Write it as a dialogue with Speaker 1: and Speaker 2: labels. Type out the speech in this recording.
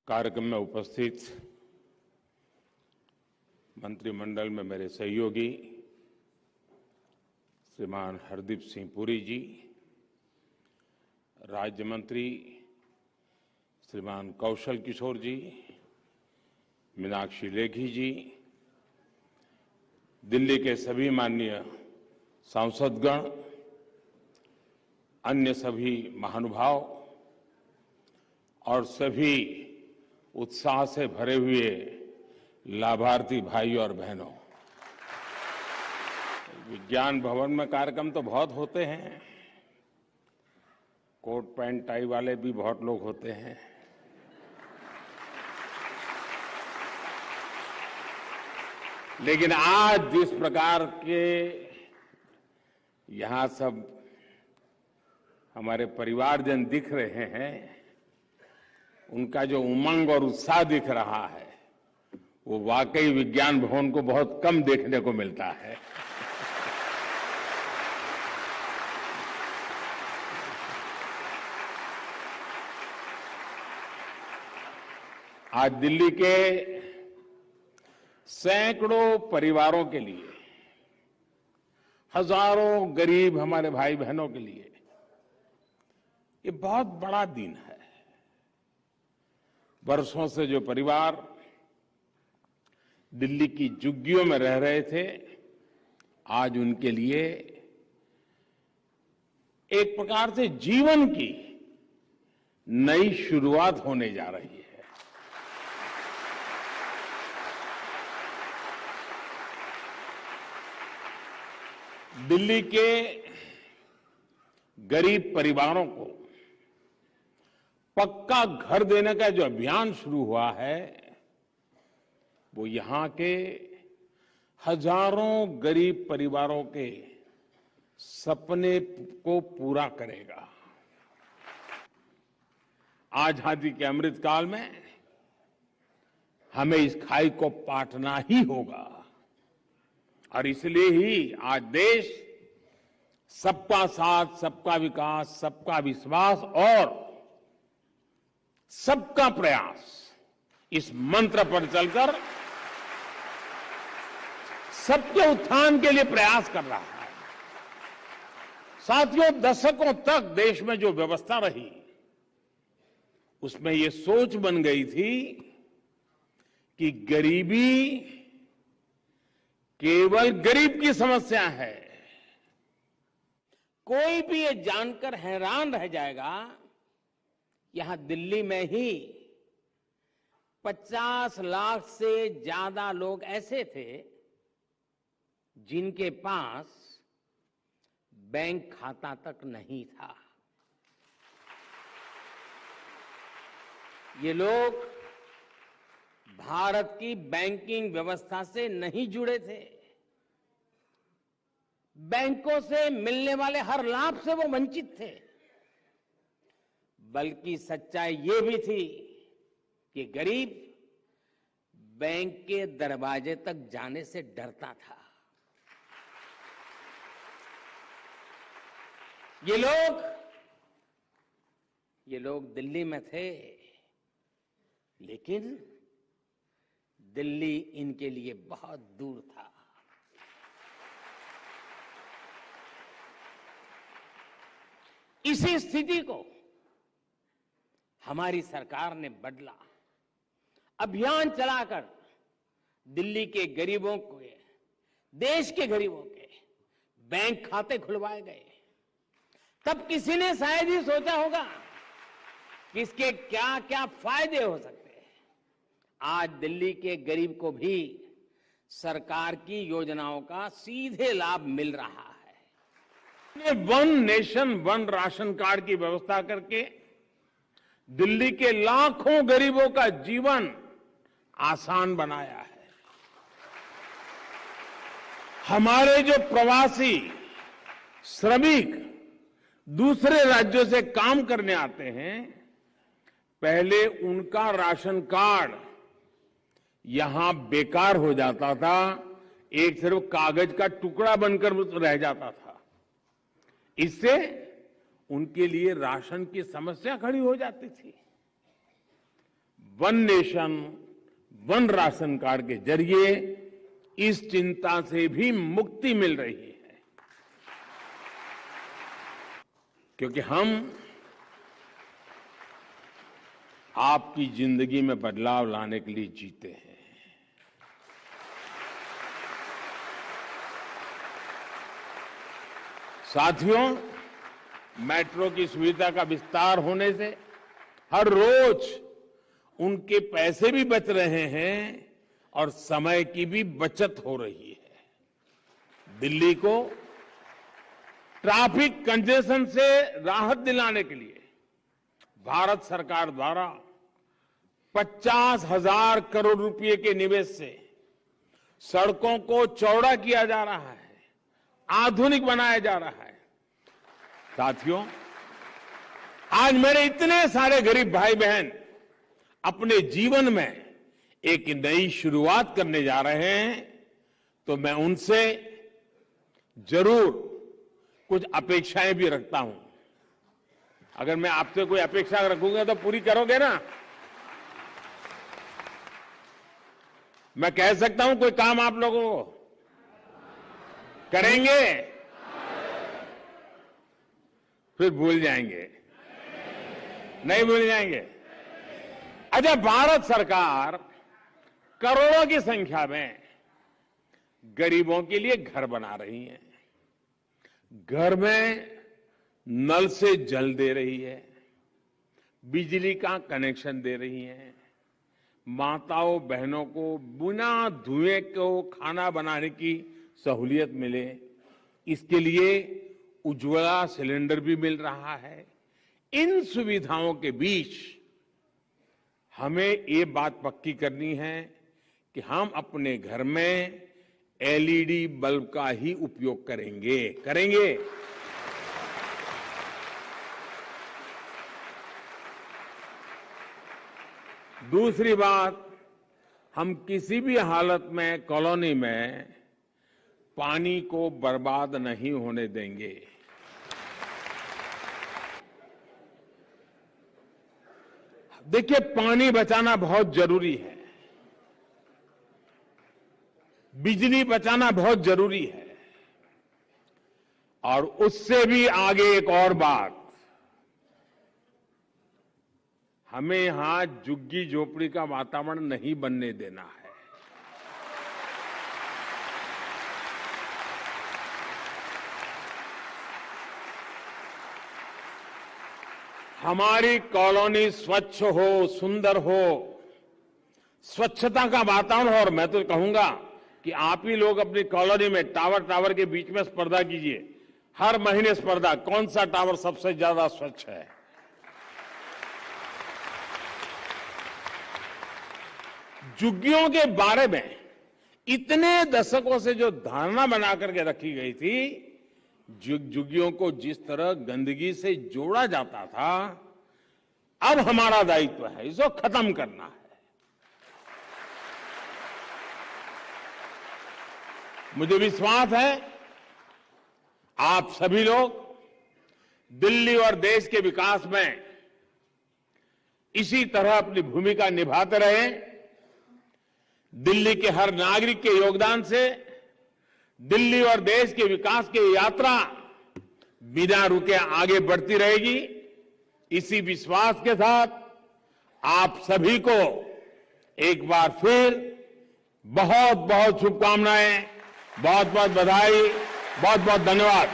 Speaker 1: कार्यक्रम में उपस्थित मंत्रिमंडल में मेरे सहयोगी श्रीमान हरदीप सिंह पुरी जी, राज्य मंत्री श्रीमान कौशल किशोर जी, मीनाक्षी लेखी जी, दिल्ली के सभी माननीय सांसदगण, अन्य सभी महानुभाव और सभी उत्साह से भरे हुए लाभार्थी भाई और बहनों, विज्ञान भवन में कार्यक्रम तो बहुत होते हैं, कोट पैंट टाई वाले भी बहुत लोग होते हैं, लेकिन आज जिस प्रकार के यहां सब हमारे परिवारजन दिख रहे हैं, उनका जो उमंग और उत्साह दिख रहा है, वो वाकई विज्ञान भवन को बहुत कम देखने को मिलता है। आज दिल्ली के सैकड़ों परिवारों के लिए, हजारों गरीब हमारे भाई बहनों के लिए ये बहुत बड़ा दिन है। वर्षों से जो परिवार दिल्ली की झुग्गियों में रह रहे थे, आज उनके लिए एक प्रकार से जीवन की नई शुरुआत होने जा रही है। दिल्ली के गरीब परिवारों को पक्का घर देने का जो अभियान शुरू हुआ है, वो यहां के हजारों गरीब परिवारों के सपने को पूरा करेगा। आजादी के अमृत काल में हमें इस खाई को पाटना ही होगा और इसलिए ही आज देश सबका साथ, सबका विकास, सबका विश्वास और सबका प्रयास, इस मंत्र पर चलकर सबके उत्थान के लिए प्रयास कर रहा है। साथियों, दशकों तक देश में जो व्यवस्था रही, उसमें ये सोच बन गई थी कि गरीबी केवल गरीब की समस्या है। कोई भी ये जानकर हैरान रह जाएगा, यहां दिल्ली में ही 50 लाख से ज्यादा लोग ऐसे थे जिनके पास बैंक खाता तक नहीं था। ये लोग भारत की बैंकिंग व्यवस्था से नहीं जुड़े थे, बैंकों से मिलने वाले हर लाभ से वो वंचित थे। बल्कि सच्चाई ये भी थी कि गरीब बैंक के दरवाजे तक जाने से डरता था। ये लोग दिल्ली में थे, लेकिन दिल्ली इनके लिए बहुत दूर था। इसी स्थिति को हमारी सरकार ने बदला। अभियान चलाकर दिल्ली के गरीबों के, देश के गरीबों के बैंक खाते खुलवाए गए। तब किसी ने शायद ही सोचा होगा कि इसके क्या क्या फायदे हो सकते हैं। आज दिल्ली के गरीब को भी सरकार की योजनाओं का सीधे लाभ मिल रहा है। One nation one ration card की व्यवस्था करके दिल्ली के लाखों गरीबों का जीवन आसान बनाया है। हमारे जो प्रवासी श्रमिक दूसरे राज्यों से काम करने आते हैं, पहले उनका राशन कार्ड यहां बेकार हो जाता था, एक सिर्फ कागज का टुकड़ा बनकर रह जाता था। इससे उनके लिए राशन की समस्या खड़ी हो जाती थी।
Speaker 2: One nation one ration card के जरिए इस चिंता से भी मुक्ति मिल रही है, क्योंकि हम आपकी जिंदगी में बदलाव लाने के लिए जीते हैं। साथियों, मेट्रो की सुविधा का विस्तार होने से हर रोज उनके पैसे भी बच रहे हैं और समय की भी बचत हो रही है। दिल्ली को ट्रैफिक कंजेशन से राहत दिलाने के लिए भारत सरकार द्वारा 50,000 करोड़ रुपए के निवेश से सड़कों को चौड़ा किया जा रहा है, आधुनिक बनाया जा रहा है। साथियों, आज मेरे इतने सारे गरीब भाई बहन अपने जीवन में एक नई शुरुआत करने जा रहे हैं, तो मैं उनसे जरूर कुछ अपेक्षाएं भी रखता हूं। अगर मैं आपसे कोई अपेक्षा रखूंगा तो पूरी करोगे ना? मैं कह सकता हूं कोई काम आप लोगों को करेंगे, फिर भूल जाएंगे, नहीं भूल जाएंगे। अच्छा, भारत सरकार करोड़ों की संख्या में गरीबों के लिए घर बना रही है, घर में नल से जल दे रही है, बिजली का कनेक्शन दे रही है, माताओं बहनों को बिना धुएं को खाना बनाने की सहूलियत मिले, इसके लिए उज्ज्वला सिलेंडर भी मिल रहा है। इन सुविधाओं के बीच हमें ये बात पक्की करनी है कि हम अपने घर में एलईडी बल्ब का ही उपयोग करेंगे। दूसरी बात, हम किसी भी हालत में कॉलोनी में पानी को बर्बाद नहीं होने देंगे। देखिए, पानी बचाना बहुत जरूरी है, बिजली बचाना बहुत जरूरी है, और उससे भी आगे एक और बात, हमें यहां झुग्गी झोपड़ी का वातावरण नहीं बनने देना है। हमारी कॉलोनी स्वच्छ हो, सुंदर हो, स्वच्छता का वातावरण हो। और मैं तो कहूंगा कि आप ही लोग अपनी कॉलोनी में टावर के बीच में स्पर्धा कीजिए, हर महीने स्पर्धा, कौन सा टावर सबसे ज्यादा स्वच्छ है। झुग्गियों के बारे में इतने दशकों से जो धारणा बना करके रखी गई थी, झुग्गियों को जिस तरह गंदगी से जोड़ा जाता था, अब हमारा दायित्व है इसको खत्म करना है। मुझे विश्वास है आप सभी लोग दिल्ली और देश के विकास में इसी तरह अपनी भूमिका निभाते रहें। दिल्ली के हर नागरिक के योगदान से दिल्ली और देश के विकास की यात्रा बिना रुके आगे बढ़ती रहेगी। इसी विश्वास के साथ आप सभी को एक बार फिर बहुत बहुत शुभकामनाएं, बहुत बहुत बधाई, बहुत बहुत धन्यवाद।